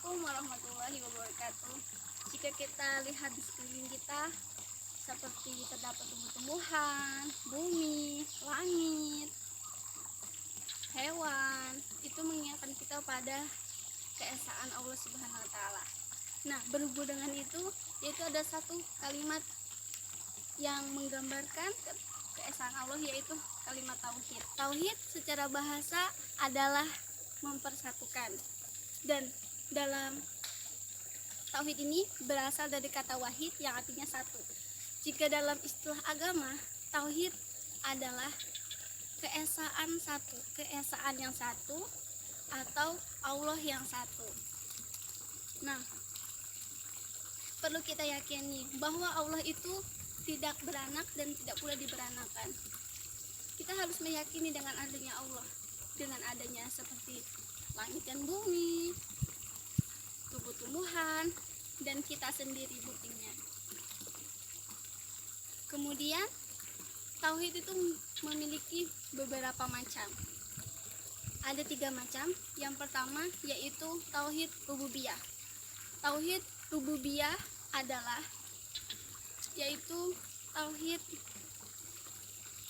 Assalamualaikum warahmatullahi wabarakatuh. Jika kita lihat di sekeliling kita, seperti terdapat tumbuh-tumbuhan, bumi, langit, hewan, itu mengingatkan kita pada keesaan Allah Subhanahu wa Ta'ala. Nah, berhubung dengan itu, yaitu ada satu kalimat yang menggambarkan keesaan Allah, yaitu kalimat tauhid. Tauhid secara bahasa adalah mempersatukan, dan dalam tauhid ini berasal dari kata wahid yang artinya satu. Jika dalam istilah agama, tauhid adalah keesaan satu, keesaan yang satu, atau Allah yang satu. Nah, perlu kita yakini bahwa Allah itu tidak beranak dan tidak pula diberanakan. Kita harus meyakini dengan adanya Allah, dengan adanya seperti langit dan bumi, tumbuh-tumbuhan, dan kita sendiri buktinya. Kemudian tauhid itu memiliki beberapa macam. Ada 3 macam. Yang pertama yaitu tauhid rububiyah. Tauhid rububiyah adalah yaitu tauhid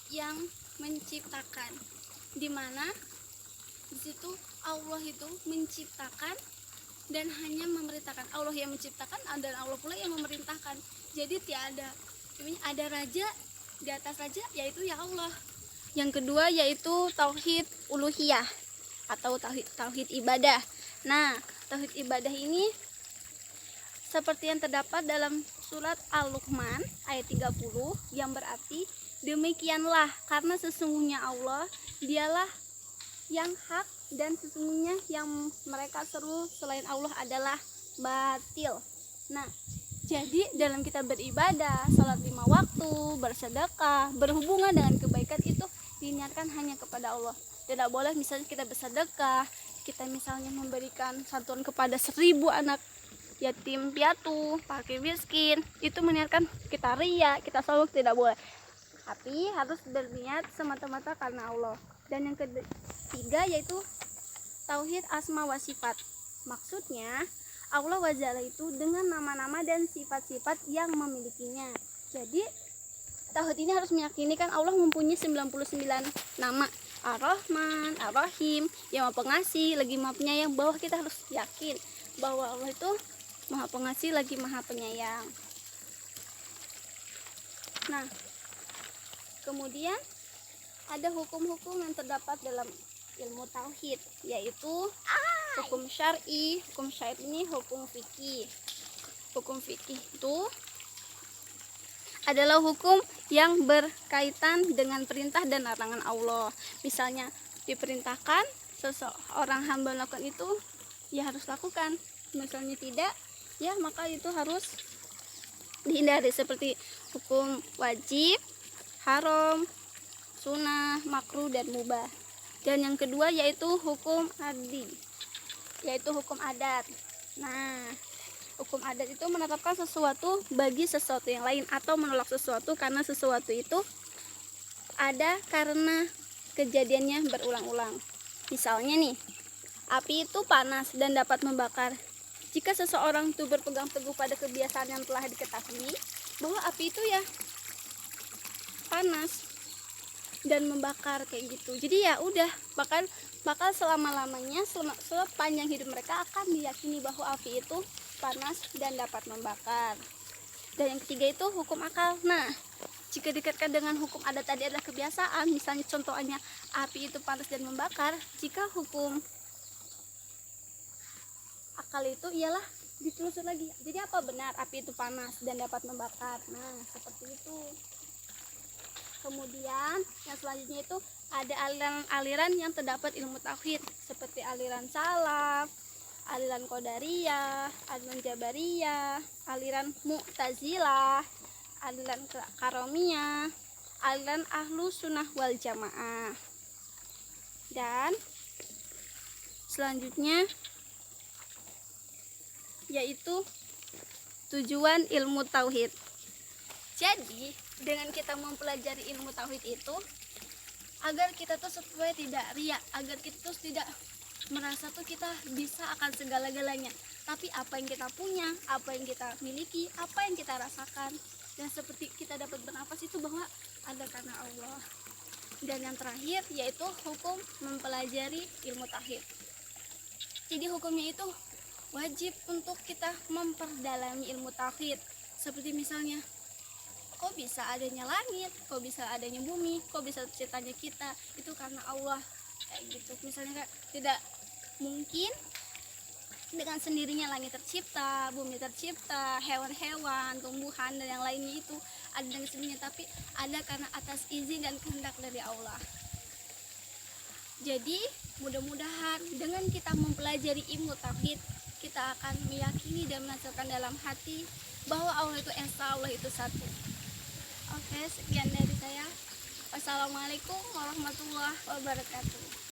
yang menciptakan, di mana di situ Allah itu menciptakan dan hanya memerintahkan. Allah yang menciptakan dan Allah pula yang memerintahkan. Jadi tiada ada raja di atas raja, yaitu ya Allah. Yang kedua yaitu tauhid uluhiyah atau tauhid ibadah. Nah, tauhid ibadah ini seperti yang terdapat dalam surat Al-Luqman ayat 30, yang berarti demikianlah karena sesungguhnya Allah dialah yang hak dan sesungguhnya yang mereka seru selain Allah adalah batil. Nah, jadi dalam kita beribadah, sholat 5 waktu, bersedekah, berhubungan dengan kebaikan itu diniatkan hanya kepada Allah. Tidak boleh misalnya kita bersedekah, kita misalnya memberikan santunan kepada 1000 anak yatim piatu, fakir miskin, itu meniatkan kita ria, kita sombong, tidak boleh. Tapi harus berniat semata-mata karena Allah. Dan yang ketiga yaitu tauhid asma wa sifat. Maksudnya Allah wa Jalla itu dengan nama-nama dan sifat-sifat yang memilikinya. Jadi tauhid ini harus meyakini kan Allah mempunyai 99 nama. Ar-Rahman, Ar-Rahim, yang Maha Pengasih, lagi Maha Penyayang. Bahwa kita harus yakin bahwa Allah itu Maha Pengasih lagi Maha Penyayang. Nah, kemudian ada hukum-hukum yang terdapat dalam ilmu tauhid, yaitu hukum syar'i. Hukum syar'i ini hukum fikih. Hukum fikih itu adalah hukum yang berkaitan dengan perintah dan larangan Allah. Misalnya diperintahkan seseorang hamba melakukan itu, ya harus lakukan. Misalnya tidak, ya maka itu harus dihindari, seperti hukum wajib, haram, sunnah, makruh, dan mubah. Dan yang kedua yaitu hukum adi, yaitu hukum adat. Nah, hukum adat itu menetapkan sesuatu bagi sesuatu yang lain atau menolak sesuatu karena sesuatu itu ada karena kejadiannya berulang-ulang. Misalnya nih, api itu panas dan dapat membakar. Jika seseorang itu berpegang teguh pada kebiasaan yang telah diketahui bahwa api itu ya panas dan membakar kayak gitu, jadi ya udah bakal selama-lamanya, sepanjang hidup mereka akan diyakini bahwa api itu panas dan dapat membakar. Dan yang ketiga itu hukum akal. Nah, jika dikaitkan dengan hukum adat tadi adalah kebiasaan, misalnya contohnya api itu panas dan membakar, jika hukum akal itu ialah ditelusur lagi, jadi apa benar api itu panas dan dapat membakar. Nah, seperti itu. Kemudian yang selanjutnya itu ada aliran-aliran yang terdapat ilmu tauhid, seperti aliran salaf, aliran qadariyah, aliran jabariyah, aliran mu'tazilah, aliran karomiyah, aliran ahlu sunnah wal jamaah. Dan selanjutnya yaitu tujuan ilmu tauhid. Jadi dengan kita mempelajari ilmu tauhid itu agar kita tuh supaya tidak riya, agar kita tuh tidak merasa tuh kita bisa akan segala-galanya. tapi apa yang kita punya, apa yang kita miliki, apa yang kita rasakan, dan seperti kita dapat bernapas itu bahwa ada karena Allah. Dan yang terakhir yaitu hukum mempelajari ilmu tauhid. Jadi hukumnya itu wajib untuk kita memperdalami ilmu tauhid. Seperti misalnya, kok bisa adanya langit, kok bisa adanya bumi, kok bisa terciptanya kita, itu karena Allah. Kayak gitu. Misalnya kayak tidak mungkin dengan sendirinya langit tercipta, bumi tercipta, hewan-hewan, tumbuhan dan yang lainnya itu ada dengan sendirinya, tapi ada karena atas izin dan kehendak dari Allah. Jadi mudah-mudahan dengan kita mempelajari ilmu tauhid, kita akan meyakini dan merasakan dalam hati bahwa Allah itu esa, Allah itu satu. Oke, sekian dari saya. Wassalamualaikum warahmatullahi wabarakatuh.